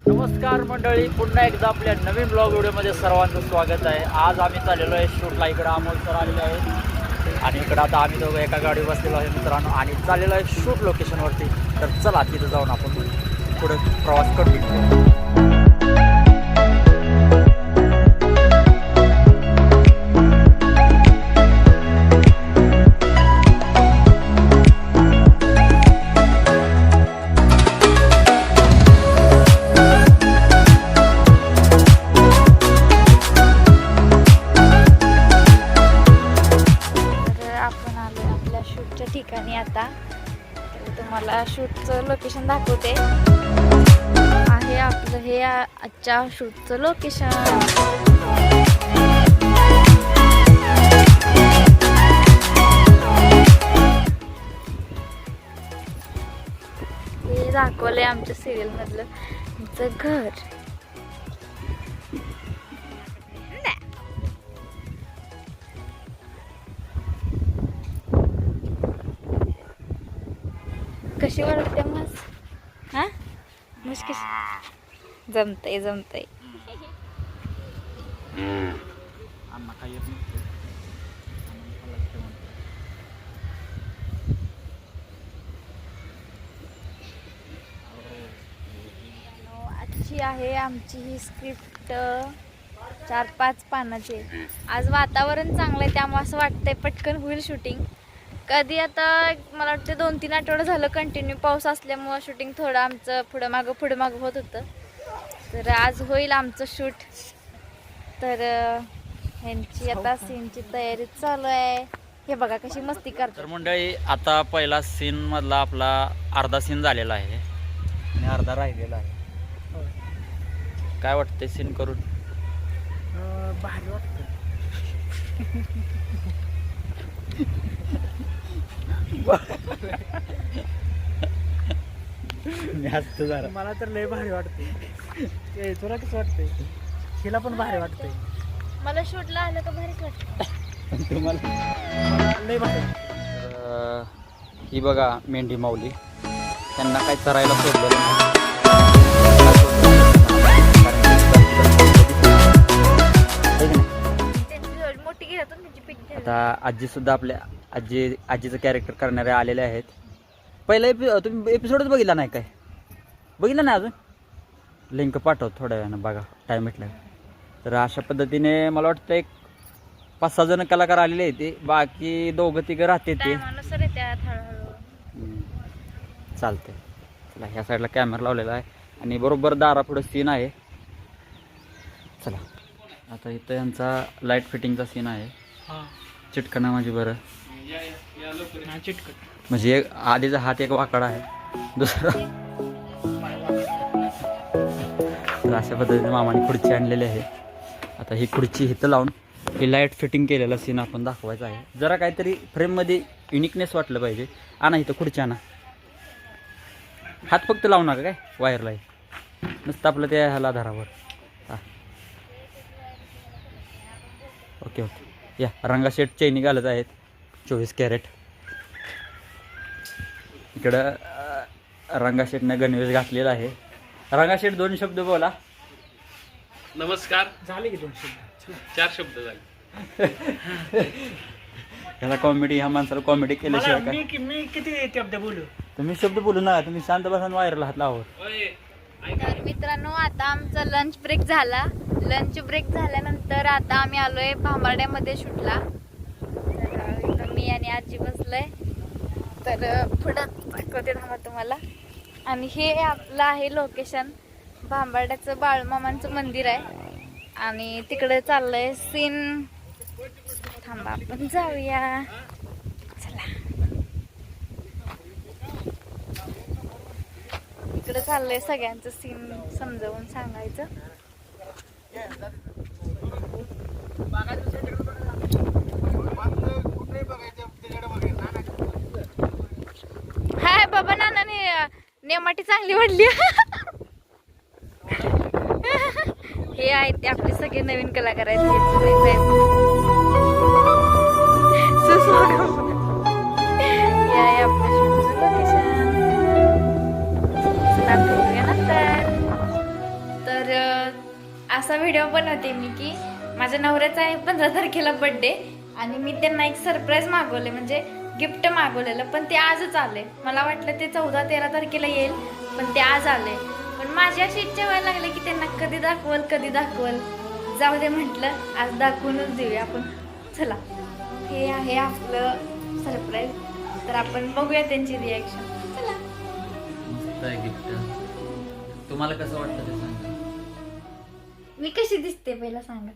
नमस्कार मंडळी, पुन्हा एकदा आपल्या नवीन ब्लॉग व्हिडिओमध्ये सर्वांचं स्वागत आहे. आज आम्ही चाललेलो आहे शूटला. इकडं अमोल सर आलेले आहेत आणि इकडं आता आम्ही दोघं एका गाडीवर बसलेलो आहे मित्रांनो आणि चाललेलो आहे शूट लोकेशनवरती. तर चला तिथं जाऊन आपण पुढे प्रवास करू. शूटच्या ठिकाणी आता तुम्हाला शूटचं लोकेशन दाखवते. आहे आपलं हे आजच्या शूटचं लोकेशन. हे दाखवलंय आमच्या सिरियल मधलं आमचं घर. कशी वाटते मस? हा मस कशी जमतय जमतय. आजची आहे आमची ही स्क्रिप्ट 4-5 पानाची. आज वातावरण चांगलं आहे त्यामुळे असं वाटतंय पटकन होईल शूटिंग. कधी आता मला वाटतं 2-3 आठवडे झालं कंटिन्यू पाऊस असल्यामुळं शूटिंग थोडं आमचं पुढं मागं होत होतं. तर आज होईल आमचं शूट. तर ह्यांची आता सीनची तयारी चालू आहे. हे बघा कशी मस्ती करतात. तर मंडळी आता पहिला सीन मधला आपला अर्धा सीन झालेला आहे आणि अर्धा राहिलेला आहे. काय वाटतंय सीन करून? भारी वाटतं. मला तर लय भारी वाटते. तुला कसं वाटतंय? हिला पण भारी वाटतंय. मला शूटला आलं का भारीच वाटतं. तुम्हाला लय भारी. ही बघा मेंढी माऊली, त्यांना काय चरायला सोडलेलं नाही. मोठी घेतात त्याची पिक्चर. आता आजी सुद्धा आपल्या आजीचं कॅरेक्टर करणारे आलेले आहेत. पहिला तुम्ही एपिसोडच बघितला नाही काय? बघितला नाही अजून? लिंक पाठव थोड्या वेळानं बघा टाईम भेटला. तर अशा पद्धतीने मला वाटतं एक 5-6 जण कलाकार आलेले आहेत. ते बाकी 2-3 राहते ते. चालते. चला ह्या साईडला कॅमेरा लावलेला आहे आणि बरोबर दारापुढं सीन आहे. चला आता इथं यांचा लाईट फिटिंगचा सीन आहे. चिटकना माझी बरं चिटकट म्हणजे एक आधीचा हात एक वाकडा आहे, दुसरा. तर अशा पद्धतीने मामाने खुर्ची आणलेली आहे. आता ही खुर्ची इथं लावून ही लाईट फिटिंग केलेला सीन आपण दाखवायचा आहे. जरा काहीतरी फ्रेममध्ये युनिकनेस वाटलं पाहिजे. आणा इथं खुर्ची आणा. हात फक्त लावू नका काय वायरला नुसतं आपलं त्या ह्याला आधारावर. हां ओके ओके. या रंगाशेट चैनी घालत आहेत 24 कॅरेट. इकडं रंगाशेटनं गणवेश घातलेला आहे. रंगाशेट 2 शब्द बोला. नमस्कार. झाले की 2 शब्द 4 शब्द झाले. ह्याला कॉमेडी, ह्या माणसाला कॉमेडी केल्याशिवाय काय? मी किती शब्द बोलू? तुम्ही शब्द बोलू नका. तुम्ही शांत बसा वायरला हात लावा. तर मित्रांनो आता आमचा लंच ब्रेक झाला. लंच ब्रेक झाल्यानंतर आता आम्ही आलोय भांबार्ड्यामध्ये शूटला. तर इथं मी आणि आजी बसलोय. तर पुढं दाखवते थांबा तुम्हाला. आणि हे आपलं आहे लोकेशन. भांबार्ड्याचं बाळूमामांचं मंदिर आहे आणि तिकडे चाललंय सीन. थांबा आपण जाऊया. चला इकडे चाललंय सगळ्यांचं सीन समजावून सांगायचं. हाय बाबा नानाने नेमाटी चांगली वाढली. हे आहेत ते आपले सगळे नवीन कलाकार आहेत. हे आहे आपलं शूटचं लोकेशन. चला भेटूया नंतर. असा व्हिडिओ बनवते मी की माझ्या नवऱ्याचा आहे 15 तारखेला बर्थडे आणि मी त्यांना एक सरप्राईज मागवले म्हणजे गिफ्ट मागवलेलं पण ते आजच आले. मला वाटलं ते 14-13 तारखेला येईल पण ते आज आले. पण माझी अशी इच्छा व्हायला लागली की त्यांना कधी दाखवल. जाऊ दे म्हटलं आज दाखवूनच देऊया आपण. चला हे आहे आपलं सरप्राईज. तर आपण बघूया त्यांची रिॲक्शन. चला. मस्त आहे गिफ्ट. तुम्हाला कसं वाटतं ते सांगा. मी कशी दिसते पहिला सांगा.